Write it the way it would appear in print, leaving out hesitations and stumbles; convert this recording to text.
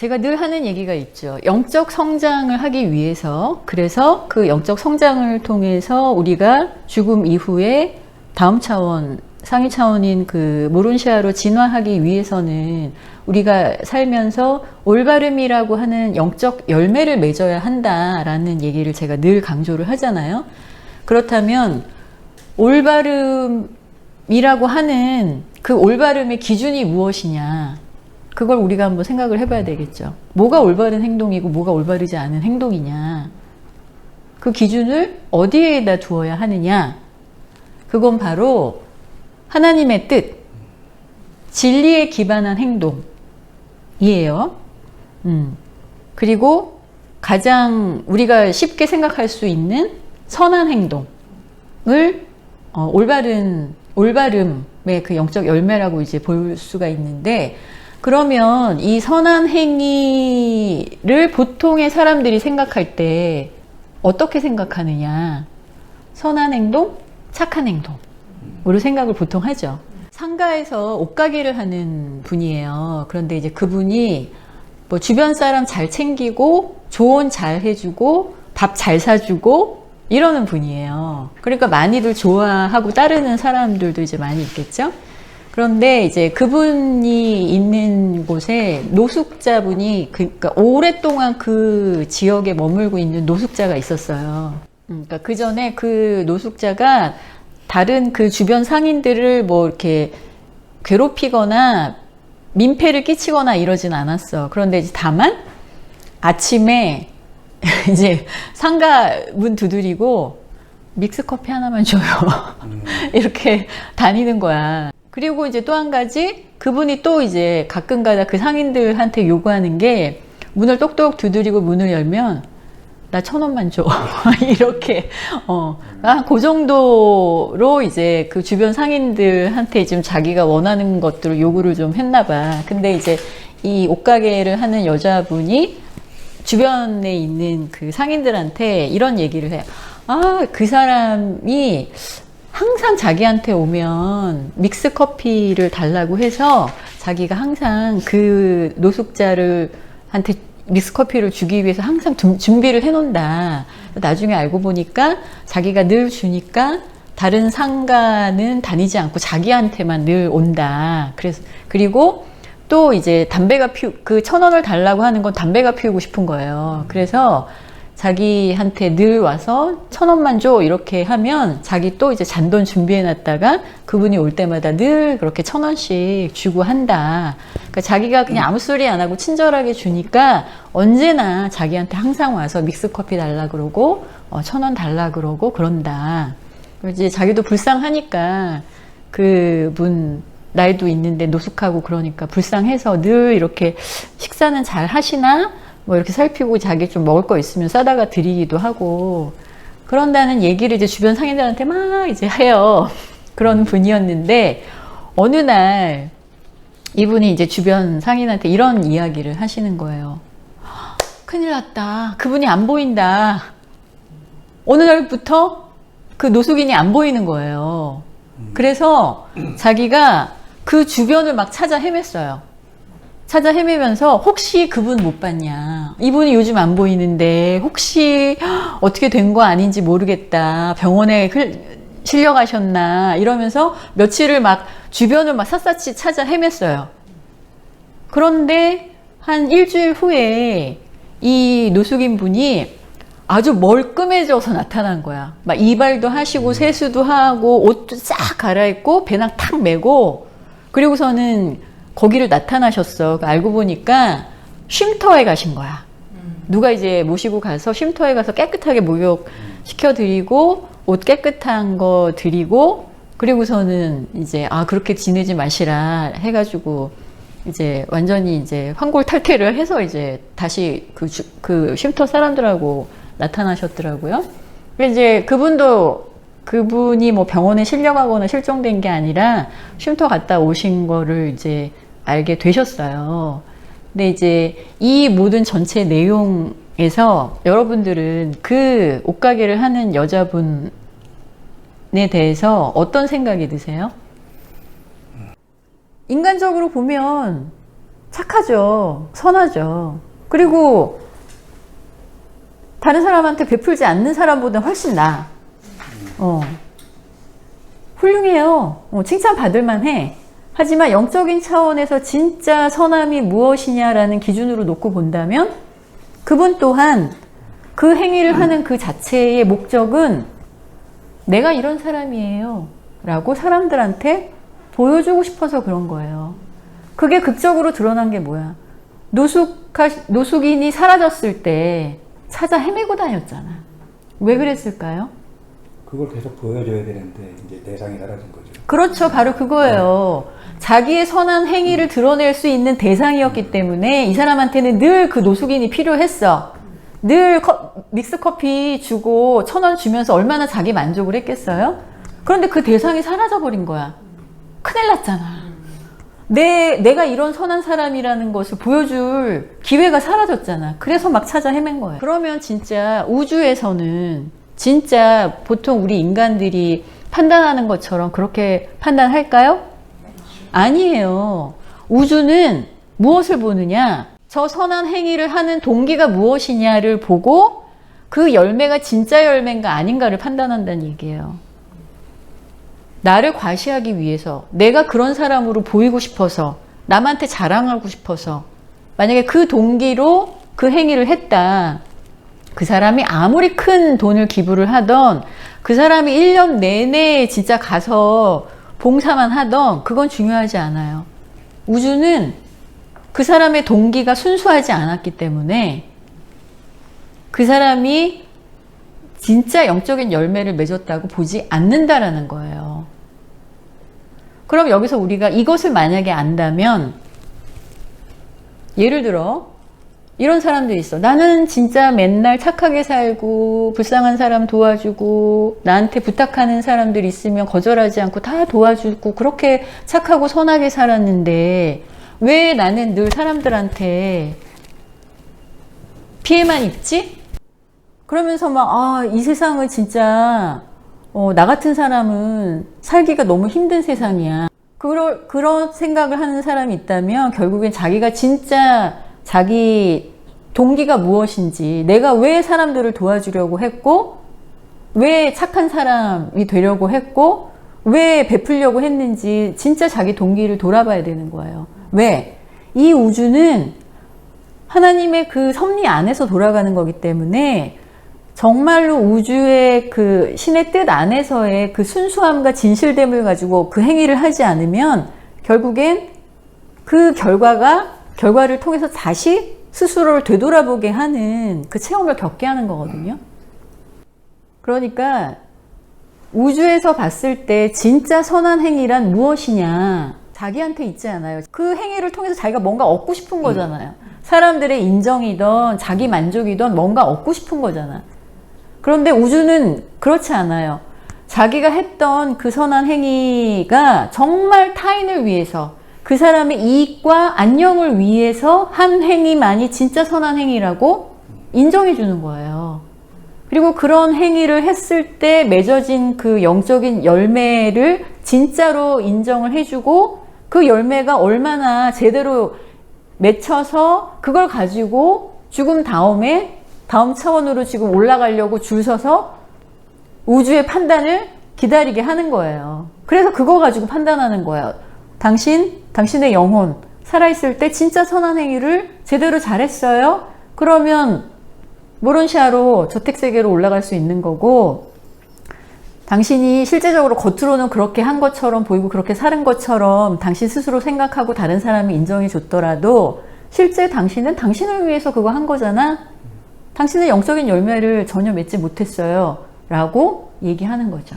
제가 늘 하는 얘기가 있죠. 영적 성장을 하기 위해서, 그래서 그 영적 성장을 통해서 우리가 죽음 이후에 다음 차원, 상위 차원인 그 모론시아로 진화하기 위해서는 우리가 살면서 올바름이라고 하는 영적 열매를 맺어야 한다라는 얘기를 제가 늘 강조를 하잖아요. 그렇다면 올바름이라고 하는 그 올바름의 기준이 무엇이냐, 그걸 우리가 한번 생각을 해봐야 되겠죠. 뭐가 올바른 행동이고 뭐가 올바르지 않은 행동이냐, 그 기준을 어디에다 두어야 하느냐, 그건 바로 하나님의 뜻, 진리에 기반한 행동이에요. 그리고 가장 우리가 쉽게 생각할 수 있는 선한 행동을 올바름의 그 영적 열매라고 이제 볼 수가 있는데, 그러면 이 선한 행위를 보통의 사람들이 생각할 때 어떻게 생각하느냐? 선한 행동, 착한 행동으로 생각을 보통 하죠. 상가에서 옷가게를 하는 분이에요. 그런데 이제 그분이 뭐 주변 사람 잘 챙기고 조언 잘 해주고 밥 잘 사주고 이러는 분이에요. 그러니까 많이들 좋아하고 따르는 사람들도 이제 많이 있겠죠. 그런데 이제 그분이 있는 곳에 노숙자분이, 그러니까 오랫동안 그 지역에 머물고 있는 노숙자가 있었어요. 그러니까 그 전에 그 노숙자가 다른 그 주변 상인들을 뭐 이렇게 괴롭히거나 민폐를 끼치거나 이러진 않았어. 그런데 이제 다만 아침에 이제 상가 문 두드리고 믹스커피 하나만 줘요. 이렇게 다니는 거야. 그리고 이제 또 한 가지, 그분이 또 이제 가끔가다 그 상인들한테 요구하는 게, 문을 똑똑 두드리고 문을 열면 나 1,000원만 줘. 이렇게 그 정도로 이제 그 주변 상인들한테 지금 자기가 원하는 것들을 요구를 좀 했나 봐. 근데 이제 이 옷가게를 하는 여자분이 주변에 있는 그 상인들한테 이런 얘기를 해요. 아, 그 사람이 항상 자기한테 오면 믹스 커피를 달라고 해서 자기가 항상 그 노숙자한테 믹스 커피를 주기 위해서 항상 준비를 해놓는다. 나중에 알고 보니까 자기가 늘 주니까 다른 상가는 다니지 않고 자기한테만 늘 온다. 그리고 또 이제 그 1,000원을 달라고 하는 건 담배가 피우고 싶은 거예요. 그래서 자기한테 늘 와서 1,000원만 줘 이렇게 하면 자기 또 이제 잔돈 준비해 놨다가 그분이 올 때마다 늘 그렇게 1,000원씩 주고 한다. 그러니까 자기가 그냥 아무 소리 안 하고 친절하게 주니까 언제나 자기한테 항상 와서 믹스커피 달라 그러고 1,000원 달라 그러고 그런다. 이제 자기도 불쌍하니까 그분 나이도 있는데 노숙하고 그러니까 불쌍해서 늘 이렇게 식사는 잘 하시나? 뭐 이렇게 살피고 자기 좀 먹을 거 있으면 싸다가 드리기도 하고 그런다는 얘기를 이제 주변 상인들한테 막 이제 해요. 그런 분이었는데 어느 날 이분이 이제 주변 상인한테 이런 이야기를 하시는 거예요. 큰일 났다. 그분이 안 보인다. 어느 날부터 그 노숙인이 안 보이는 거예요. 그래서 자기가 그 주변을 막 찾아 헤맸어요. 찾아 헤매면서 혹시 그분 못 봤냐, 이분이 요즘 안 보이는데 혹시 어떻게 된 거 아닌지 모르겠다, 병원에 실려가셨나 이러면서 며칠을 막 주변을 막 샅샅이 찾아 헤맸어요. 그런데 한 일주일 후에 이 노숙인 분이 아주 멀끔해져서 나타난 거야. 막 이발도 하시고 세수도 하고 옷도 싹 갈아입고 배낭 탁 메고 그리고서는 거기를 나타나셨어. 알고 보니까 쉼터에 가신 거야. 누가 이제 모시고 가서 쉼터에 가서 깨끗하게 목욕 시켜드리고 옷 깨끗한 거 드리고 그리고서는 이제 그렇게 지내지 마시라 해가지고 이제 완전히 이제 환골탈태를 해서 이제 다시 그 쉼터 사람들하고 나타나셨더라고요. 이제 그분이 뭐 병원에 실려가거나 실종된 게 아니라 쉼터 갔다 오신 거를 이제 알게 되셨어요. 근데 이제 이 모든 전체 내용에서 여러분들은 그 옷가게를 하는 여자분에 대해서 어떤 생각이 드세요? 인간적으로 보면 착하죠. 선하죠. 그리고 다른 사람한테 베풀지 않는 사람보다 훨씬 나아. 훌륭해요. 칭찬받을 만해. 하지만 영적인 차원에서 진짜 선함이 무엇이냐라는 기준으로 놓고 본다면 그분 또한 그 행위를 하는 그 자체의 목적은 내가 이런 사람이에요 라고 사람들한테 보여주고 싶어서 그런 거예요. 그게 극적으로 드러난 게 뭐야? 노숙인이 사라졌을 때 찾아 헤매고 다녔잖아. 왜 그랬을까요? 그걸 계속 보여줘야 되는데 이제 대상이 사라진 거죠. 그렇죠. 바로 그거예요. 자기의 선한 행위를 드러낼 수 있는 대상이었기 때문에 이 사람한테는 늘 그 노숙인이 필요했어. 늘 믹스 커피 주고 1,000원 주면서 얼마나 자기 만족을 했겠어요? 그런데 그 대상이 사라져버린 거야. 큰일 났잖아. 내가 이런 선한 사람이라는 것을 보여줄 기회가 사라졌잖아. 그래서 막 찾아 헤맨 거예요. 그러면 진짜 우주에서는 진짜 보통 우리 인간들이 판단하는 것처럼 그렇게 판단할까요? 아니에요. 우주는 무엇을 보느냐? 저 선한 행위를 하는 동기가 무엇이냐를 보고 그 열매가 진짜 열매인가 아닌가를 판단한다는 얘기예요. 나를 과시하기 위해서, 내가 그런 사람으로 보이고 싶어서, 남한테 자랑하고 싶어서, 만약에 그 동기로 그 행위를 했다. 그 사람이 아무리 큰 돈을 기부를 하던, 그 사람이 1년 내내 진짜 가서 봉사만 하던, 그건 중요하지 않아요. 우주는 그 사람의 동기가 순수하지 않았기 때문에 그 사람이 진짜 영적인 열매를 맺었다고 보지 않는다라는 거예요. 그럼 여기서 우리가 이것을 만약에 안다면, 예를 들어 이런 사람들이 있어. 나는 진짜 맨날 착하게 살고 불쌍한 사람 도와주고 나한테 부탁하는 사람들 있으면 거절하지 않고 다 도와주고 그렇게 착하고 선하게 살았는데 왜 나는 늘 사람들한테 피해만 입지? 그러면서 막 이 세상은 진짜 나 같은 사람은 살기가 너무 힘든 세상이야. 그런 생각을 하는 사람이 있다면 결국엔 자기가 진짜 자기 동기가 무엇인지, 내가 왜 사람들을 도와주려고 했고, 왜 착한 사람이 되려고 했고, 왜 베풀려고 했는지 진짜 자기 동기를 돌아봐야 되는 거예요. 왜? 이 우주는 하나님의 그 섭리 안에서 돌아가는 거기 때문에 정말로 우주의 그 신의 뜻 안에서의 그 순수함과 진실됨을 가지고 그 행위를 하지 않으면 결국엔 그 결과를 통해서 다시 스스로를 되돌아보게 하는 그 체험을 겪게 하는 거거든요. 그러니까 우주에서 봤을 때 진짜 선한 행위란 무엇이냐, 자기한테 있지 않아요. 그 행위를 통해서 자기가 뭔가 얻고 싶은 거잖아요. 사람들의 인정이든 자기 만족이든 뭔가 얻고 싶은 거잖아. 그런데 우주는 그렇지 않아요. 자기가 했던 그 선한 행위가 정말 타인을 위해서, 그 사람의 이익과 안녕을 위해서 한 행위만이 진짜 선한 행위라고 인정해 주는 거예요. 그리고 그런 행위를 했을 때 맺어진 그 영적인 열매를 진짜로 인정을 해주고, 그 열매가 얼마나 제대로 맺혀서 그걸 가지고 죽음 다음에 다음 차원으로 지금 올라가려고 줄 서서 우주의 판단을 기다리게 하는 거예요. 그래서 그거 가지고 판단하는 거예요. 당신의 영혼 살아있을 때 진짜 선한 행위를 제대로 잘했어요? 그러면 모론시아로 저택세계로 올라갈 수 있는 거고, 당신이 실제적으로 겉으로는 그렇게 한 것처럼 보이고 그렇게 사는 것처럼 당신 스스로 생각하고 다른 사람이 인정해 줬더라도 실제 당신은 당신을 위해서 그거 한 거잖아? 당신은 영적인 열매를 전혀 맺지 못했어요 라고 얘기하는 거죠.